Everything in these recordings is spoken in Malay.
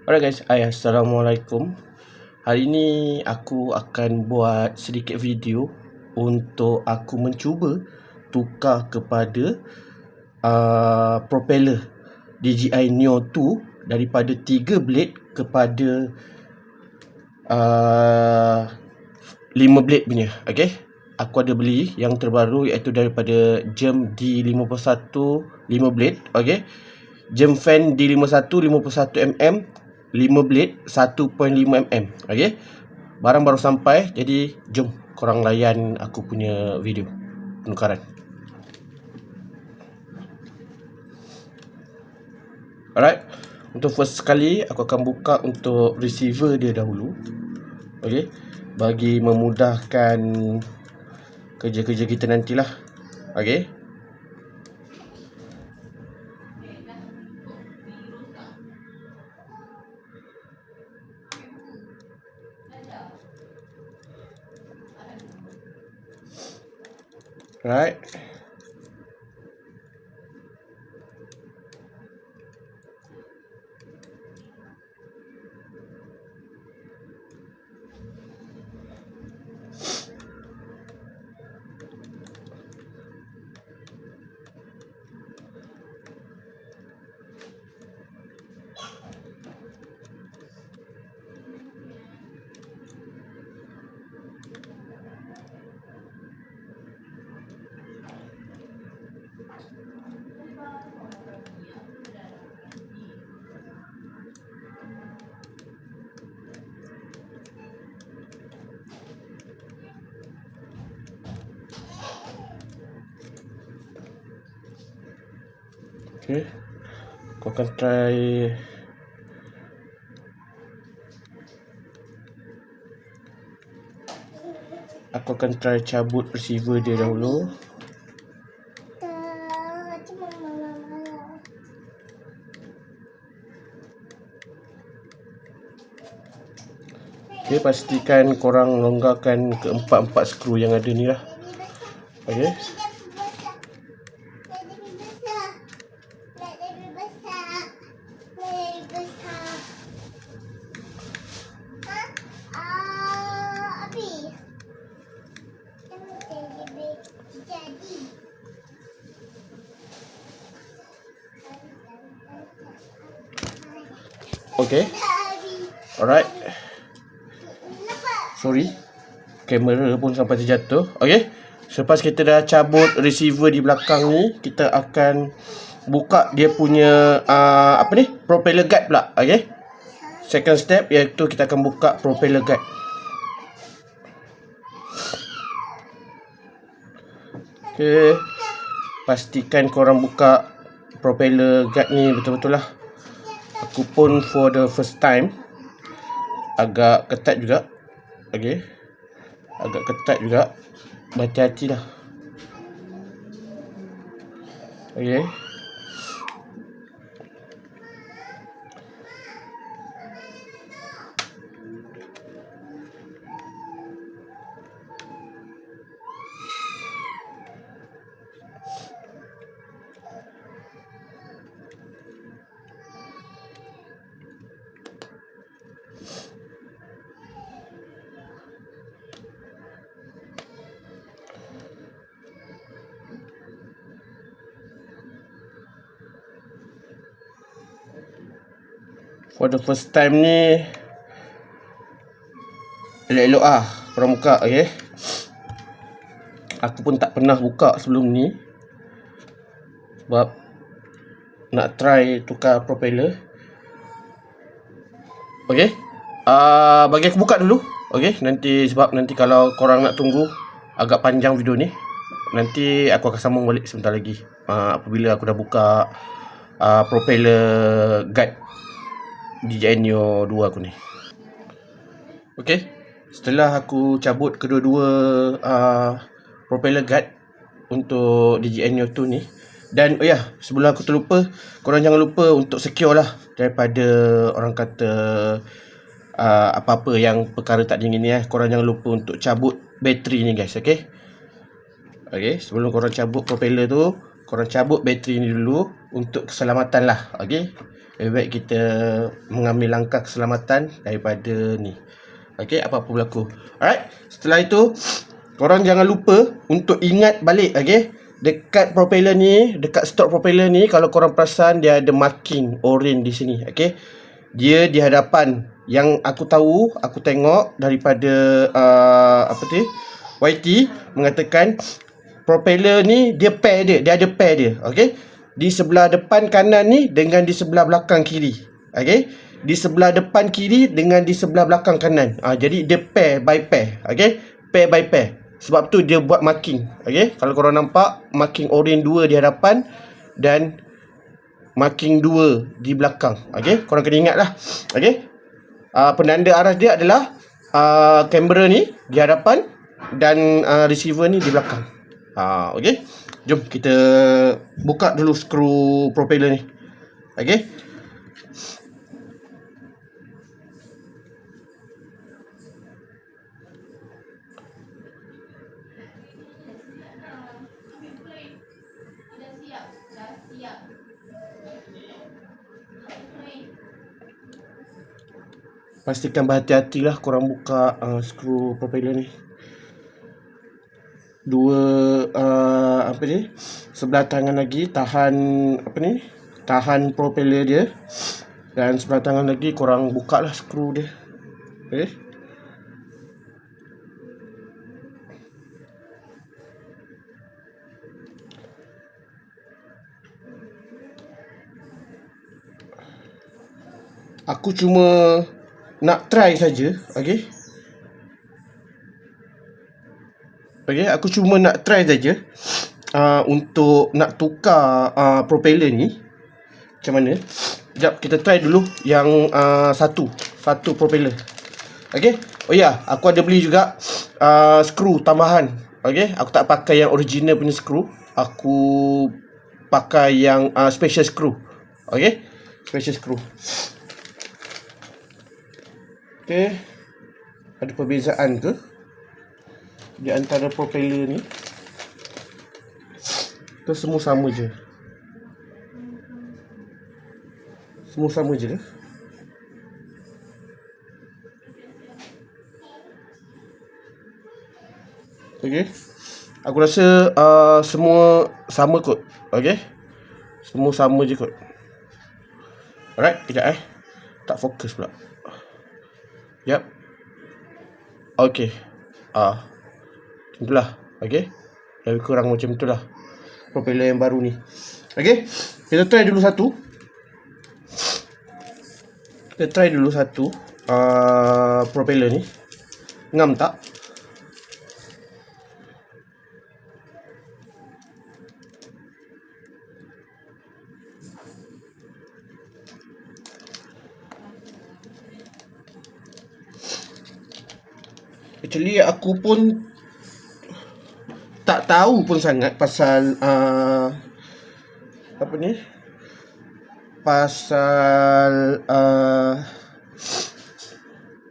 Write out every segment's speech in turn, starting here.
Alright guys, Assalamualaikum. Hari ni aku akan buat sedikit video untuk aku mencuba tukar kepada propeller DJI Neo 2 daripada 3 blade kepada 5 blade punya. Okay, aku ada beli yang terbaru iaitu daripada Germ D51 5 blade. Okay, Germ Fan D51 51mm 5 blade 1.5 mm. Okay, barang baru sampai, jadi jom korang layan aku punya video penukaran. Alright, untuk first sekali aku akan buka untuk receiver dia dahulu. Okay, bagi memudahkan kerja-kerja kita nantilah. Okay, right. Okay, aku akan try cabut receiver dia dahulu. Okay, pastikan korang longgarkan keempat-empat skru yang ada ni lah. Okay, okay. Alright, sorry, kamera pun sampai terjatuh. Okay, selepas kita dah cabut receiver di belakang ni, kita akan buka dia punya propeller guide pula. Okay, second step iaitu kita akan buka propeller guide. Okay, pastikan korang buka propeller guide ni betul-betul lah. Aku pun for the first time agak ketat juga. Okay, agak ketat juga, berhati-hati lah. Okay, for the first time ni elok-elok lah korang buka. Okay, aku pun tak pernah buka sebelum ni sebab nak try tukar propeller. Okay, bagi aku buka dulu. Okay, sebab nanti kalau korang nak tunggu agak panjang video ni, nanti aku akan sambung balik sebentar lagi apabila aku dah buka propeller guide DJI Neo 2 aku ni. Okay, setelah aku cabut kedua-dua propeller guide untuk DJI Neo 2 ni, dan oh ya, sebelum aku terlupa, korang jangan lupa untuk secure lah daripada orang kata apa-apa yang perkara tak dingin ni. Korang jangan lupa untuk cabut bateri ni guys. Okay, sebelum korang cabut propeller tu, korang cabut bateri ni dulu untuk keselamatan lah. Okey, lebih baik kita mengambil langkah keselamatan daripada ni. Okey, apa-apa berlaku. Alright, setelah itu korang jangan lupa untuk ingat balik. Okey, dekat propeller ni, dekat stroke propeller ni, kalau korang perasan dia ada marking orange di sini. Okey, dia di hadapan. Yang aku tahu, aku tengok daripada YT mengatakan propeller ni dia pair dia ada pair dia. Okey, di sebelah depan kanan ni dengan di sebelah belakang kiri. Okey, di sebelah depan kiri dengan di sebelah belakang kanan. Jadi dia pair by pair. Okey, pair by pair. Sebab tu dia buat marking. Okey, kalau korang nampak marking orange 2 di hadapan dan marking 2 di belakang. Okey, korang kena ingat lah. Okey, penanda arah dia adalah kamera ni di hadapan dan receiver ni di belakang. Okey, jom kita buka dulu skru propeller ni. Okey, pastikan berhati-hatilah korang buka skru propeller ni. Dua sebelah tangan lagi tahan tahan propeller dia, dan sebelah tangan lagi korang buka lah skru dia. Okey, aku cuma nak try saja. Okey, aku cuma nak try saja untuk nak tukar propeller ni macam mana. Sekejap, kita try dulu yang satu propeller. Okey, oh ya, aku ada beli juga skru tambahan. Okey, aku tak pakai yang original punya skru, aku pakai yang special screw. Okey, special screw. Okey, ada perbezaan ke di antara propeller ni? Itu semua sama je. Semua sama je ke? Okey, aku rasa semua sama kot. Okey, semua sama je kot. Alright, kejap tak fokus pula. Yap. Okey, macam itulah. Okey, lebih kurang macam itulah propeller yang baru ni. Okey, kita try dulu satu. Propeller ni ngam tak? Actually aku pun tak tahu pun sangat pasal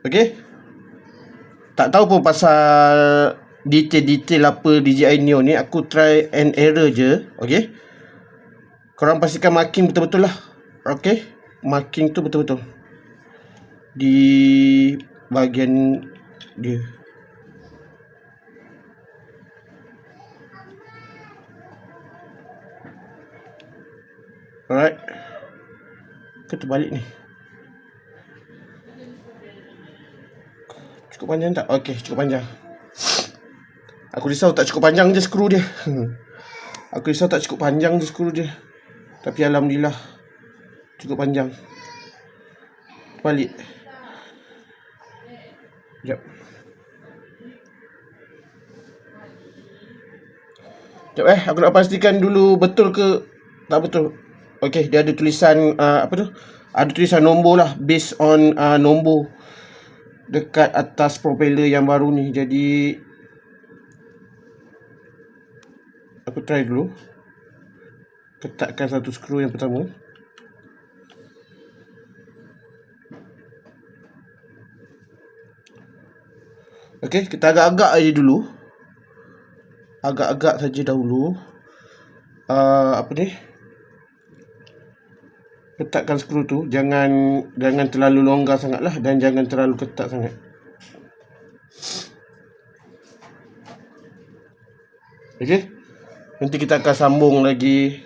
okey, tak tahu pun pasal detail apa DJI Neo ni. Aku try and error je. Okey, korang pastikan marking betul-betul lah. Okey, marking tu betul-betul di bahagian dia. Alright, ke terbalik ni. Cukup panjang tak? Okey, cukup panjang. Aku risau tak cukup panjang je skru dia. Aku risau tak cukup panjang je skru dia. Tapi alhamdulillah cukup panjang. Balik. Sekejap. Sekejap aku nak pastikan dulu betul ke tak betul. Okey, dia ada tulisan ada tulisan nombor lah, based on nombor dekat atas propeller yang baru ni. Jadi aku try dulu. Ketatkan satu skru yang pertama. Okey, kita agak-agak aja dulu. Agak-agak saja dahulu. apa ni, ketatkan skru tu. Jangan terlalu longgar sangat lah, dan jangan terlalu ketat sangat. Okay, nanti kita akan sambung lagi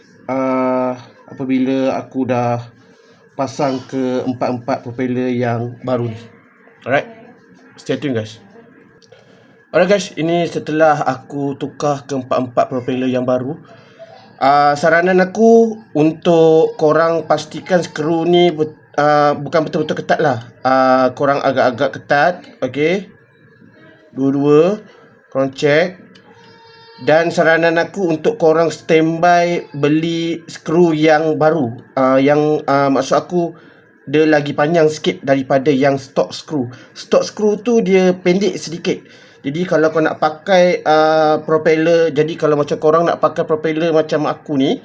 apabila aku dah pasang ke 4 propeller yang baru ni. Alright, stay tune guys. Alright guys, ini setelah aku tukar ke 4 propeller yang baru. Saranan aku untuk korang pastikan skru ni bukan betul-betul ketat lah. Korang agak-agak ketat. Okay, dua-dua korang check. Dan saranan aku untuk korang standby beli skru yang baru, maksud aku dia lagi panjang sikit daripada yang stock skru. Stock skru tu dia pendek sedikit. Jadi kalau kau nak pakai propeller, jadi kalau macam korang nak pakai propeller macam aku ni,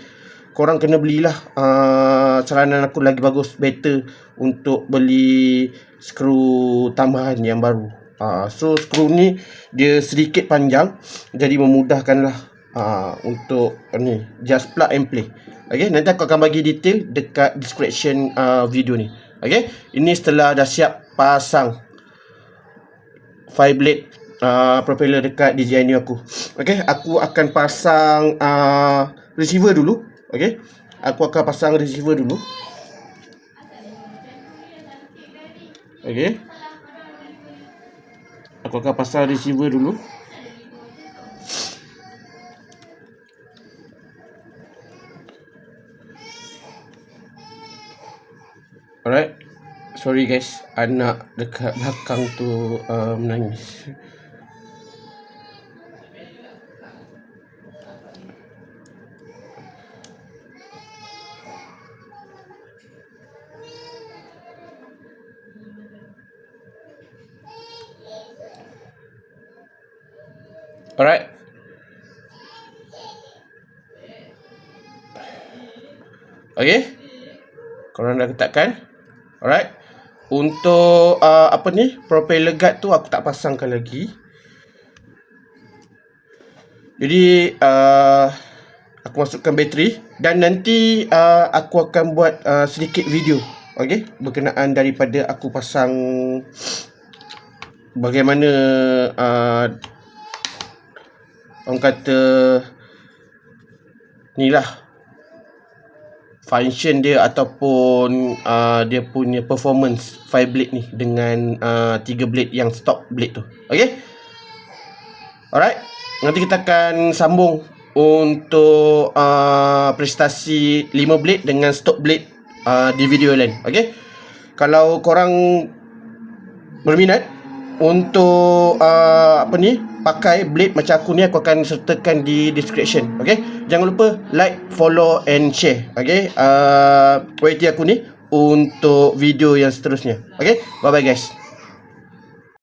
korang kena belilah saranan aku lagi bagus, better untuk beli skru tambahan yang baru. So skru ni dia sedikit panjang, jadi memudahkanlah untuk ni just plug and play. Okay, nanti aku akan bagi detail dekat description video ni. Okay, ini setelah dah siap pasang 5 blade propeller dekat DJI Neo aku. Okay, aku akan pasang receiver dulu. Okay, aku akan pasang receiver dulu. Okay, aku akan pasang receiver dulu. Alright, sorry guys, anak dekat belakang tu menangis. Alright, okay, korang dah ketatkan. Alright, untuk apa ni, propeller guard tu aku tak pasangkan lagi. Jadi aku masukkan bateri, dan nanti aku akan buat sedikit video, okay, berkenaan daripada aku pasang bagaimana orang kata ni lah function dia ataupun dia punya performance 5 blade ni dengan 3 blade yang stock blade tu. Okay, alright, nanti kita akan sambung untuk prestasi 5 blade dengan stock blade di video lain. Okay, kalau korang berminat untuk apa ni, pakai blade macam aku ni, aku akan sertakan di description. Okay, jangan lupa like, follow and share. Okay, quality aku ni untuk video yang seterusnya. Okay, bye bye guys.